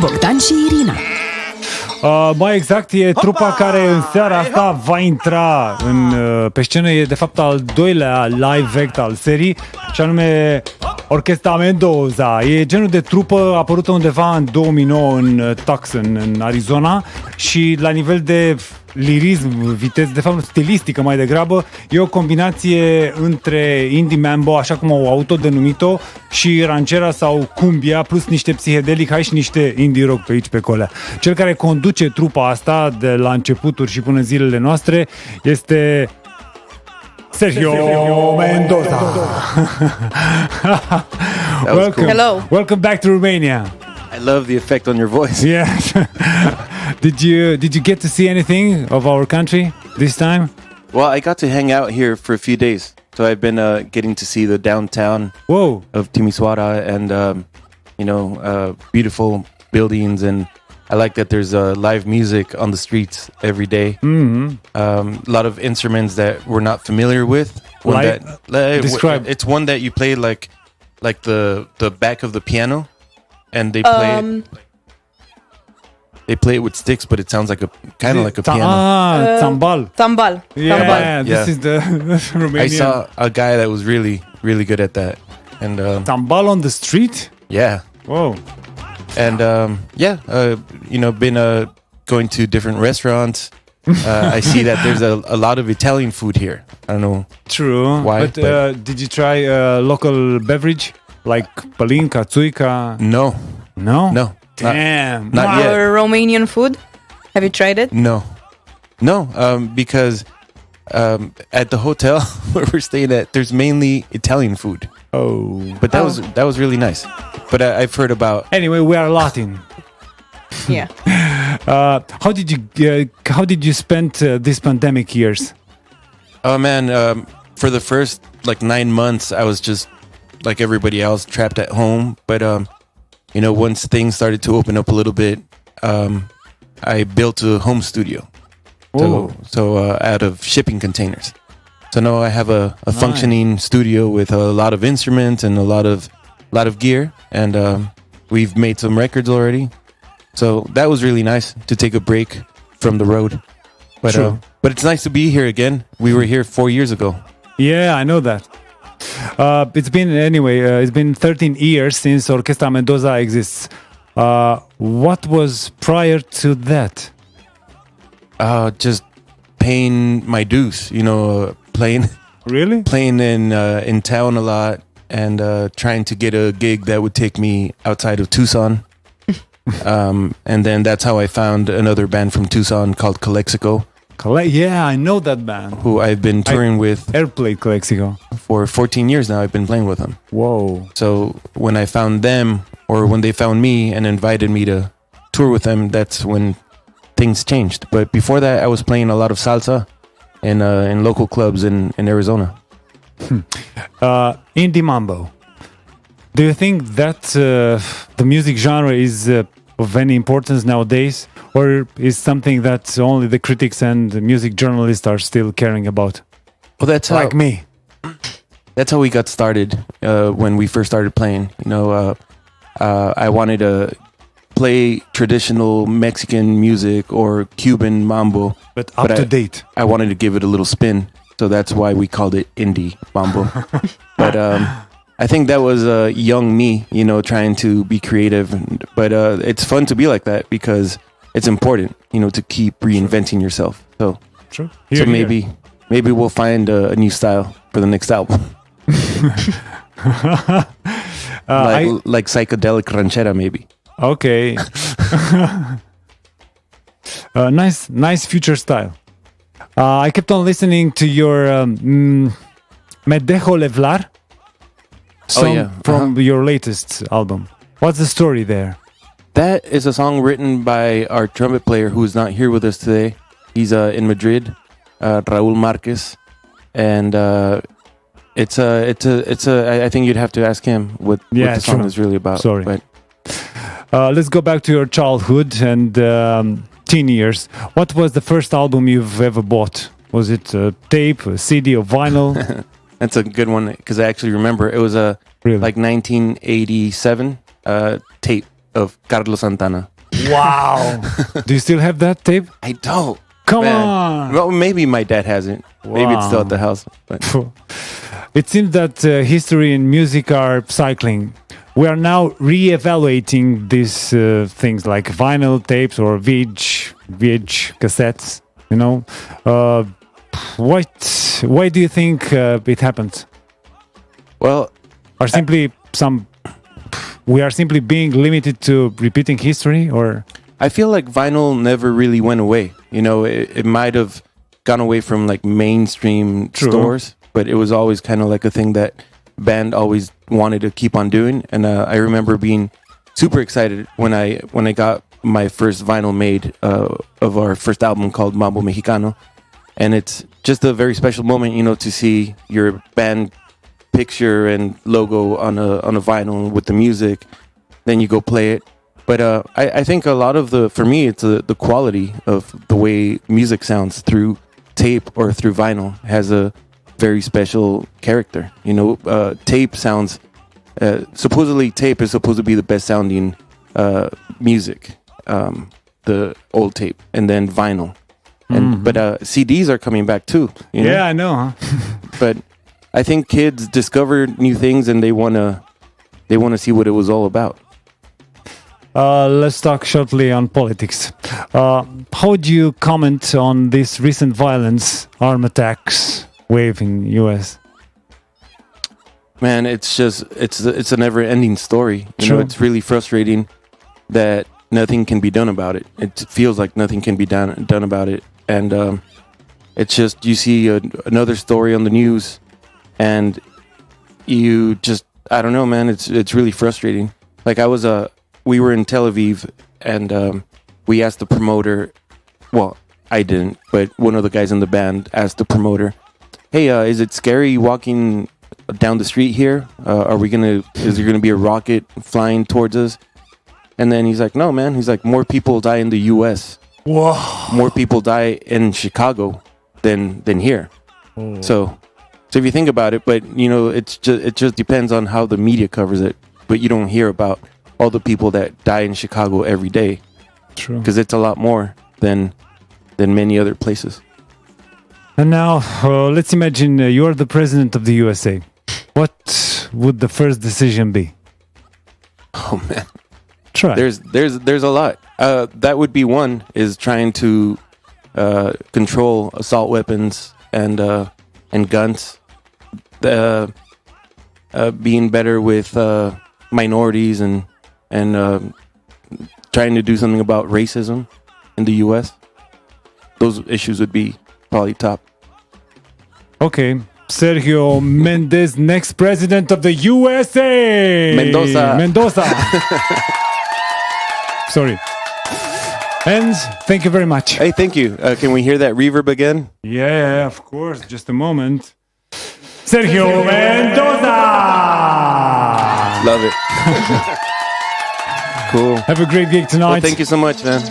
Bogdan și Irina. Mai exact, e trupa care în seara asta va intra pe scenă. E de fapt al doilea live act al serii, și anume Orchestra Mendoza. E genul de trupă apărută undeva în 2009 în Tucson, în Arizona, și la nivel de lirism, viteză, de fapt stilistică mai degrabă, e o combinație între indie mambo, așa cum au autodenumit-o, și ranchera sau cumbia, plus niște psihedelic hai și niște indie rock pe aici pe colea. Cel care conduce trupa asta de la începuturi și până zilele noastre este Sergio Mendoza. Welcome. Hello. Welcome back to Romania. I love the effect on your voice. Yes. Did you get to see anything of our country this time? Well, I got to hang out here for a few days, so I've been getting to see the downtown of Timișoara and beautiful buildings, and I like that there's live music on the streets every day. Mm-hmm. A lot of instruments that we're not familiar with. Describe. It's one that you play like the back of the piano, and they play they play it with sticks, but it sounds like a piano. Tambal. Tambal. Yeah, this is the Romanian. I saw a guy that was really, really good at that. And Tambal on the street? Yeah. Whoa. And been going to different restaurants. I see that there's a lot of Italian food here. I don't know. True. Why? But did you try local beverage like palinka, tsuika? No. No. Damn. Not yet. Our Romanian food. Have you tried it? No. Because at the hotel where we're staying at, there's mainly Italian food. Oh. But that was really nice. But I've heard about. Anyway, we are Latin. Yeah. How did you spend these pandemic years? Oh man, for the first 9 months, I was just like everybody else, trapped at home. But once things started to open up a little bit, I built a home studio. So out of shipping containers. So now I have a functioning studio with a lot of instruments and a lot of gear, and we've made some records already. So that was really nice to take a break from the road. But it's nice to be here again. We were here 4 years ago. Yeah, I know that. It's been 13 years since Orchestra Mendoza exists. What was prior to that? Just paying my dues, playing. Really? Playing in town a lot, and trying to get a gig that would take me outside of Tucson. And then that's how I found another band from Tucson called Calexico. Yeah, I know that band. Who I've been touring with. Airplay Calexico. For 14 years now, I've been playing with them. Whoa. So when I found them, or when they found me and invited me to tour with them, that's when things changed. But before that, I was playing a lot of salsa in local clubs in Arizona. Indie mambo. Do you think that the music genre is of any importance nowadays, or is something that only the critics and the music journalists are still caring about? Well, that's like me. That's how we got started when we first started playing. I wanted to play traditional Mexican music or Cuban mambo, but up to date. I wanted to give it a little spin, so that's why we called it indie mambo. But I think that was young me, trying to be creative. But it's fun to be like that because it's important, to keep reinventing yourself. So, true. So maybe we'll find a new style for the next album. Like psychedelic ranchera, maybe. Okay. Nice future style. I kept on listening to your Me Dejo Levlar song from your latest album. What's the story there? That is a song written by our trumpet player who is not here with us today. He's in Madrid, Raúl Márquez, and I think you'd have to ask him what the song is really about. Sorry. But let's go back to your childhood and teen years. What was the first album you've ever bought? Was it a tape, a CD, or vinyl? That's a good one because I actually remember it was a 1987 tape of Carlos Santana. Wow. Do you still have that tape? I don't. Come Man. on. Well, maybe my dad hasn't. Maybe it's still at the house. But. It seems that history and music are cycling. We are now re-evaluating these things like vinyl tapes or VH cassettes. You know, why do you think it happens? Well, we are simply being limited to repeating history, or I feel like vinyl never really went away. You know, it might have gone away from like mainstream stores, but it was always kind of like a thing that band always wanted to keep on doing. And I remember being super excited when I got my first vinyl made of our first album called Mambo Mexicano. And it's just a very special moment, you know, to see your band picture and logo on a vinyl with the music. Then you go play it. But I think a lot of for me, it's the quality of the way music sounds through tape or through vinyl has a very special character. You know, tape sounds, supposedly tape is supposed to be the best sounding music, the old tape, and then vinyl. And But CDs are coming back too. You know? Yeah, I know. Huh? But I think kids discover new things and they wanna see what it was all about. Let's talk shortly on politics. How do you comment on this recent violence, arm attacks wave in US? Man, it's a never-ending story. You know, it's really frustrating that nothing can be done about it. It feels like nothing can be done about it, and it's just you see another story on the news, and you just I don't know, man. It's really frustrating. Like we were in Tel Aviv, and we asked the promoter. Well, I didn't, but one of the guys in the band asked the promoter, "Hey, is it scary walking down the street here? Is there gonna be a rocket flying towards us?" And then he's like, "No, man." He's like, "More people die in the U.S. Whoa. More people die in Chicago than here." Oh. So if you think about it, but you know, it just depends on how the media covers it. But you don't hear about all the people that die in Chicago every day. True. Because it's a lot more than many other places. And now, let's imagine you're the president of the USA. What would the first decision be? Oh man, Try. There's a lot. That would be one, is trying to control assault weapons and guns. Being better with minorities and trying to do something about racism in the U.S. Those issues would be probably top. Okay. Sergio Mendoza, next president of the USA. Mendoza. Sorry. And thank you very much. Hey, thank you. Can we hear that reverb again? Yeah, of course. Just a moment. Sergio Mendoza. Love it. Cool. Have a great gig tonight. Well, thank you so much, man.